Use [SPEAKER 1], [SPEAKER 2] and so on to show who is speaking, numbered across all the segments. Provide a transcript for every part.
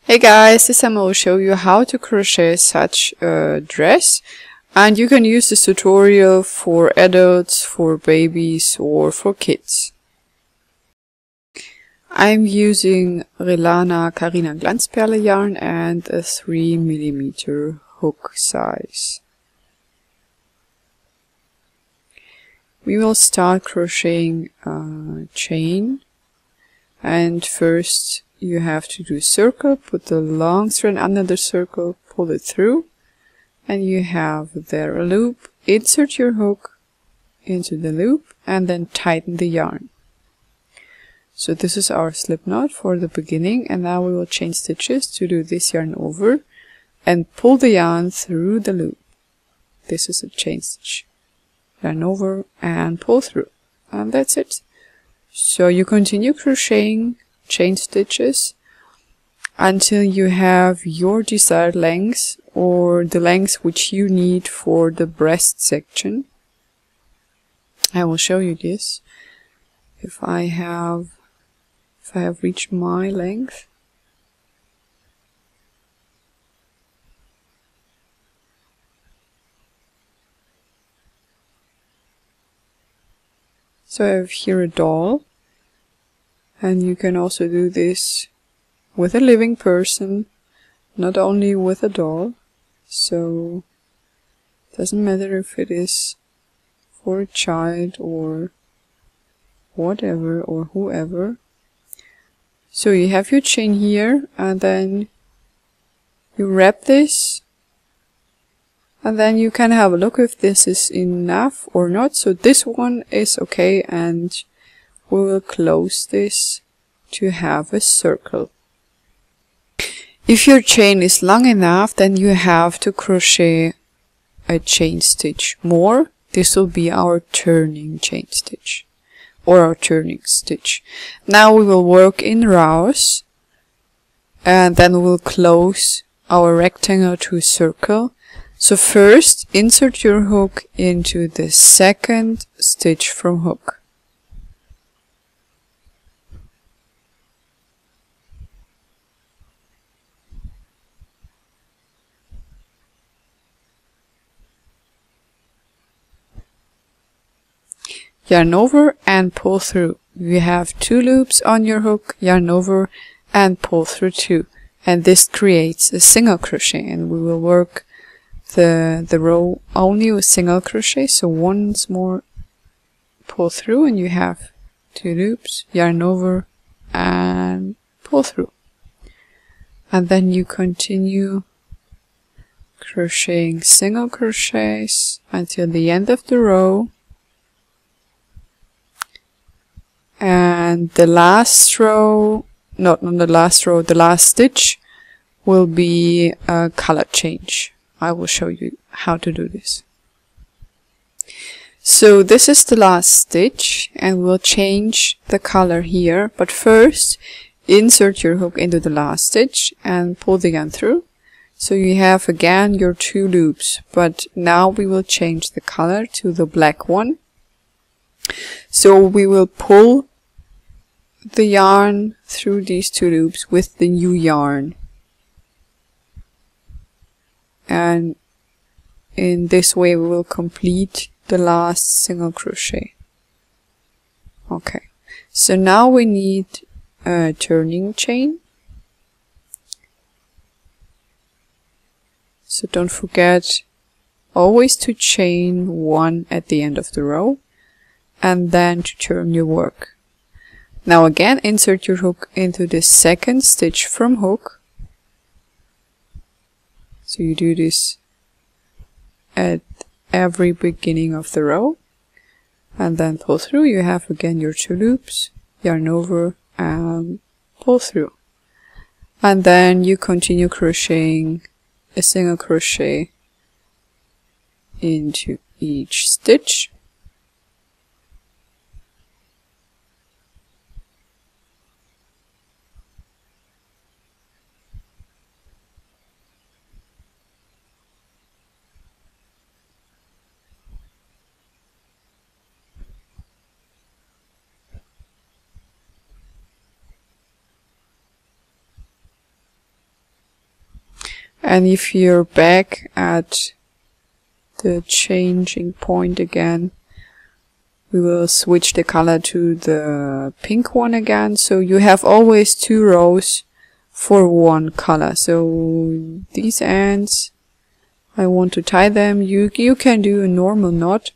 [SPEAKER 1] Hey guys, this time I will show you how to crochet such a dress, and you can use this tutorial for adults, for babies or for kids. I'm using Relana Carina Glanzperle yarn and a 3mm hook size. We will start crocheting a chain, and first you have to do a circle, put the long thread under the circle, pull it through, and you have there a loop. Insert your hook into the loop and then tighten the yarn. So this is our slip knot for the beginning, and now we will change stitches to do this yarn over and pull the yarn through the loop. This is a chain stitch. Yarn over and pull through, and that's it. So you continue crocheting chain stitches until you have your desired length, or the length which you need for the breast section. I will show you this if I have reached my length. So I have here a doll, and you can also do this with a living person, not only with a doll. So it doesn't matter if it is for a child or whatever or whoever. So you have your chain here, and then you wrap this, and then you can have a look if this is enough or not. So this one is okay, and we will close this to have a circle. If your chain is long enough, then you have to crochet a chain stitch more. This will be our turning chain stitch, or our turning stitch. Now we will work in rows, and then we will close our rectangle to a circle. So first insert your hook into the second stitch from hook. Yarn over and pull through. You have 2 loops on your hook, yarn over and pull through 2, and this creates a single crochet, and we will work the row only with single crochet. So once more pull through, and you have 2 loops, yarn over and pull through, and then you continue crocheting single crochets until the end of the row. And the last row, not the last row, the last stitch will be a color change. I will show you how to do this. So this is the last stitch, and we'll change the color here, but first insert your hook into the last stitch and pull the yarn through. So you have again your 2 loops, but now we will change the color to the black one. So we will pull the yarn through these 2 loops with the new yarn, and in this way we will complete the last single crochet. Okay, so now we need a turning chain. So don't forget always to chain 1 at the end of the row, and then to turn your work. Now again insert your hook into the second stitch from hook. So you do this at every beginning of the row, and then pull through. You have again your 2 loops, yarn over and pull through, and then you continue crocheting a single crochet into each stitch. And if you're back at the changing point again, we will switch the color to the pink one again. So you have always 2 rows for one color. So these ends, I want to tie them. You can do a normal knot,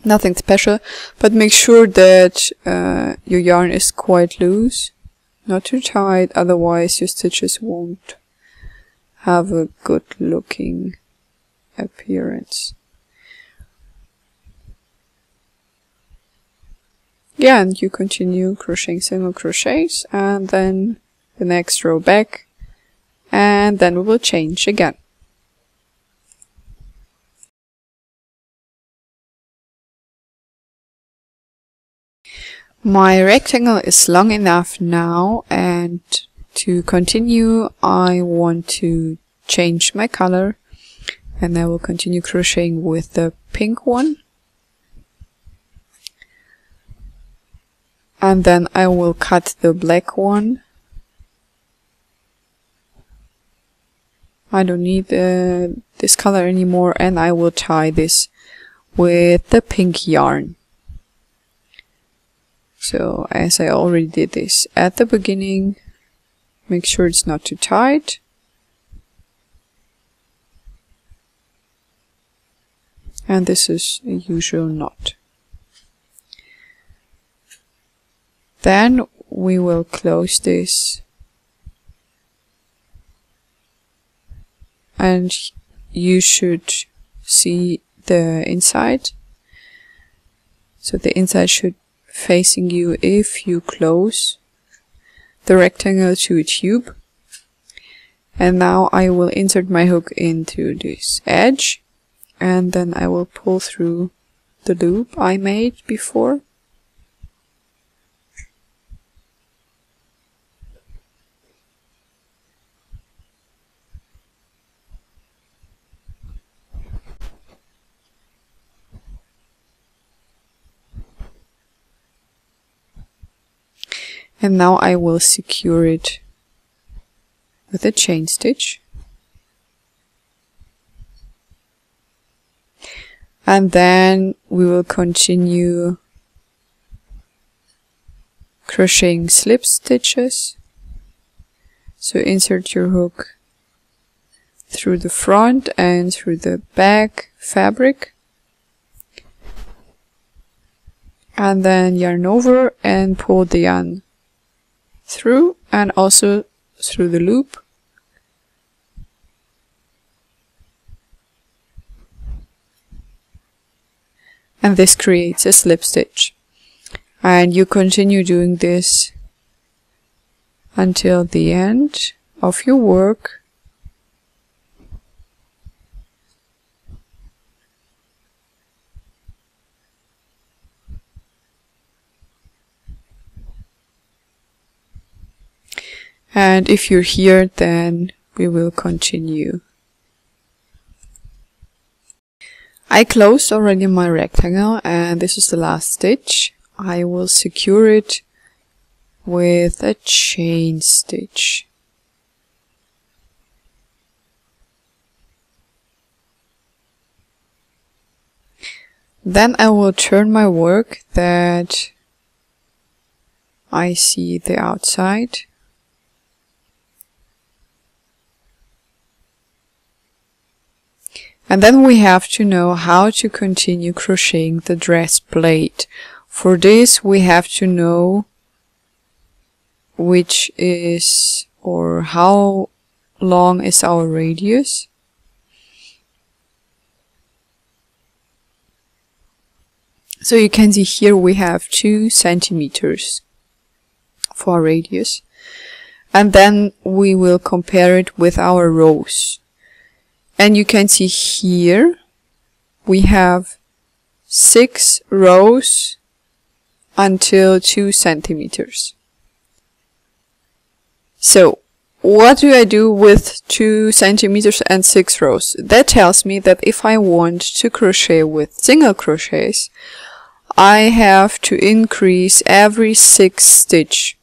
[SPEAKER 1] nothing special, but make sure that your yarn is quite loose, not too tight, otherwise your stitches won't have a good looking appearance. Yeah, and you continue crocheting single crochets and then the next row back, and then we will change again. My rectangle is long enough now, and to continue I want to change my color, and I will continue crocheting with the pink one. And then I will cut the black one. I don't need this color anymore, and I will tie this with the pink yarn. So as I already did this at the beginning, make sure it's not too tight. And this is a usual knot. Then we will close this, and you should see the inside. So the inside should facing you if you close the rectangle to a tube. And now I will insert my hook into this edge, and then I will pull through the loop I made before. And now I will secure it with a chain stitch. And then we will continue crocheting slip stitches. So insert your hook through the front and through the back fabric. And then yarn over and pull the yarn through and also through the loop. And this creates a slip stitch. And you continue doing this until the end of your work. And if you're here, then we will continue. I closed already my rectangle, and this is the last stitch. I will secure it with a chain stitch. Then I will turn my work that I see the outside. And then we have to know how to continue crocheting the dress plate. For this we have to know which is or how long is our radius. So you can see here we have 2 centimeters for radius. And then we will compare it with our rows. And you can see here we have 6 rows until 2 centimeters. So what do I do with 2 centimeters and 6 rows? That tells me that if I want to crochet with single crochets, I have to increase every 6 stitch.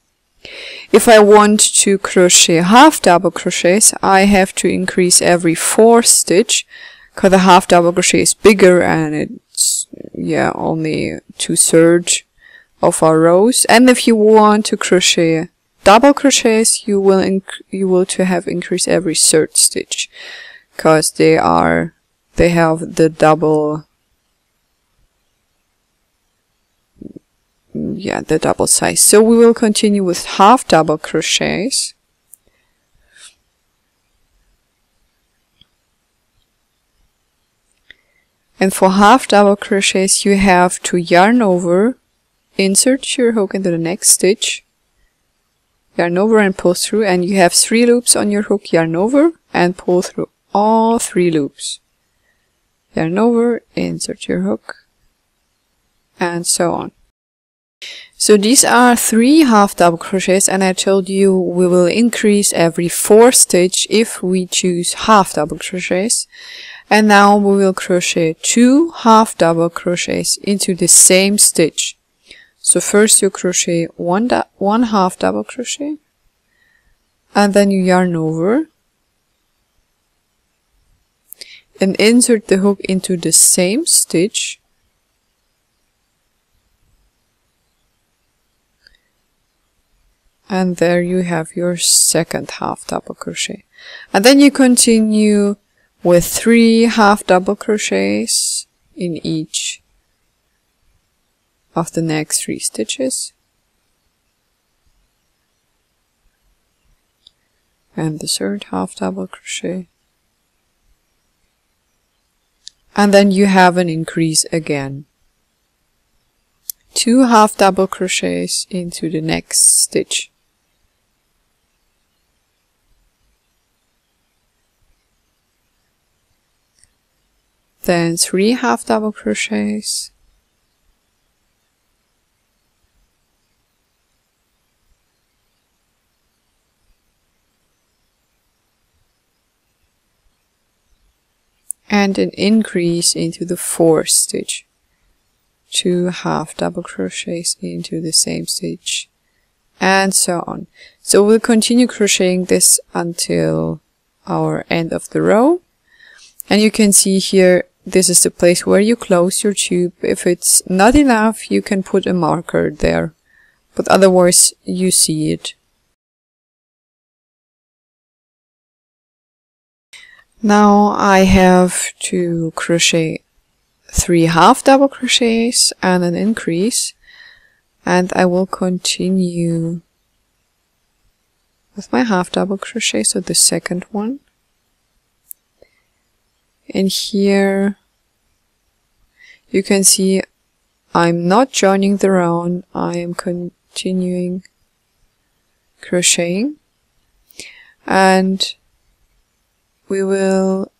[SPEAKER 1] If I want to crochet half double crochets, I have to increase every 4 stitch, because the half double crochet is bigger and it's only 2/3 of our rows. And if you want to crochet double crochets, you will to have increased every 3rd stitch, because they have the double the double size. So we will continue with half double crochets. And for half double crochets, you have to yarn over, insert your hook into the next stitch, yarn over and pull through, and you have 3 loops on your hook. Yarn over and pull through all 3 loops. Yarn over, insert your hook, and so on. So these are 3 half double crochets, and I told you we will increase every 4 stitch if we choose half double crochets. And now we will crochet 2 half double crochets into the same stitch. So first you crochet one half double crochet, and then you yarn over and insert the hook into the same stitch, and there you have your second half double crochet. And then you continue with 3 half double crochets in each of the next 3 stitches, and the 3rd half double crochet, and then you have an increase again. 2 half double crochets into the next stitch. Then 3 half double crochets, and an increase into the 4th stitch. 2 half double crochets into the same stitch, and so on. So we'll continue crocheting this until our end of the row. And you can see here, this is the place where you close your tube. If it's not enough, you can put a marker there, but otherwise you see it. Now I have to crochet 3 half double crochets and an increase, and I will continue with my half double crochet, so the second one. And here you can see I'm not joining the round, I am continuing crocheting, and we will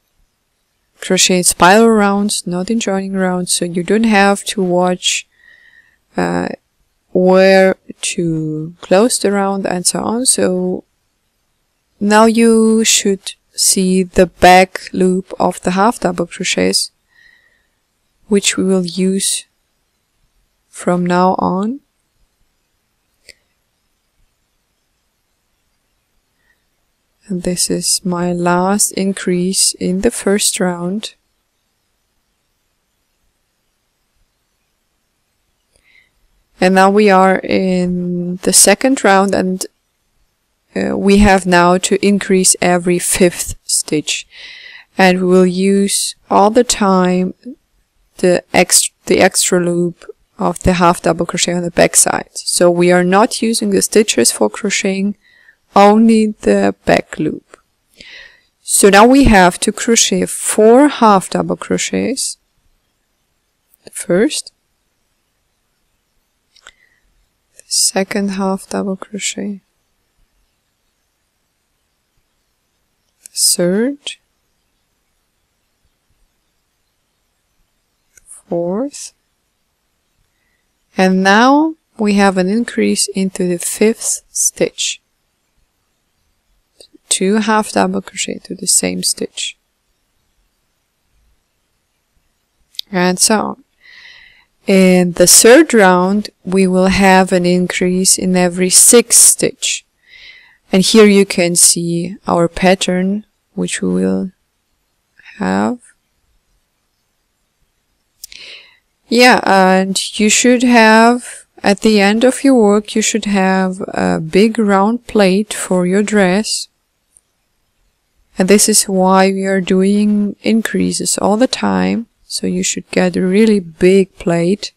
[SPEAKER 1] crochet spiral rounds, not in joining rounds, so you don't have to watch where to close the round and so on. So now you should see the back loop of the half double crochets, which we will use from now on. And this is my last increase in the first round. And now we are in the second round, and we have now to increase every 5th stitch, and we will use all the time the extra loop of the half double crochet on the back side. So we are not using the stitches for crocheting, only the back loop. So now we have to crochet 4 half double crochets. The first, the second half double crochet, the third, the fourth, and now we have an increase into the 5th stitch. 2 half double crochet to the same stitch, and so on. In the third round, we will have an increase in every 6th stitch. And here you can see our pattern, which we will have. Yeah, and you should have, at the end of your work, you should have a big round plate for your dress. And this is why we are doing increases all the time. So you should get a really big plate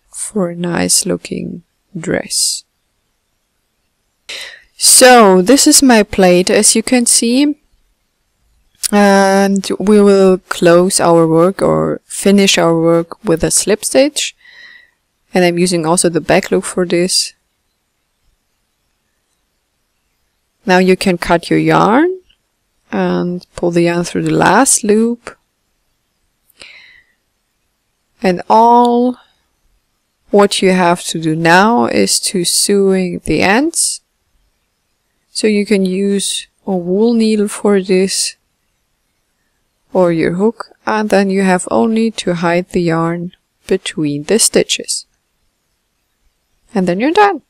[SPEAKER 1] for a nice looking dress. So this is my plate, as you can see. And we will close our work or finish our work with a slip stitch. And I'm using also the back loop for this. Now you can cut your yarn and pull the yarn through the last loop. And all what you have to do now is to sewing the ends. So you can use a wool needle for this, or your hook, and then you have only to hide the yarn between the stitches. And then you're done.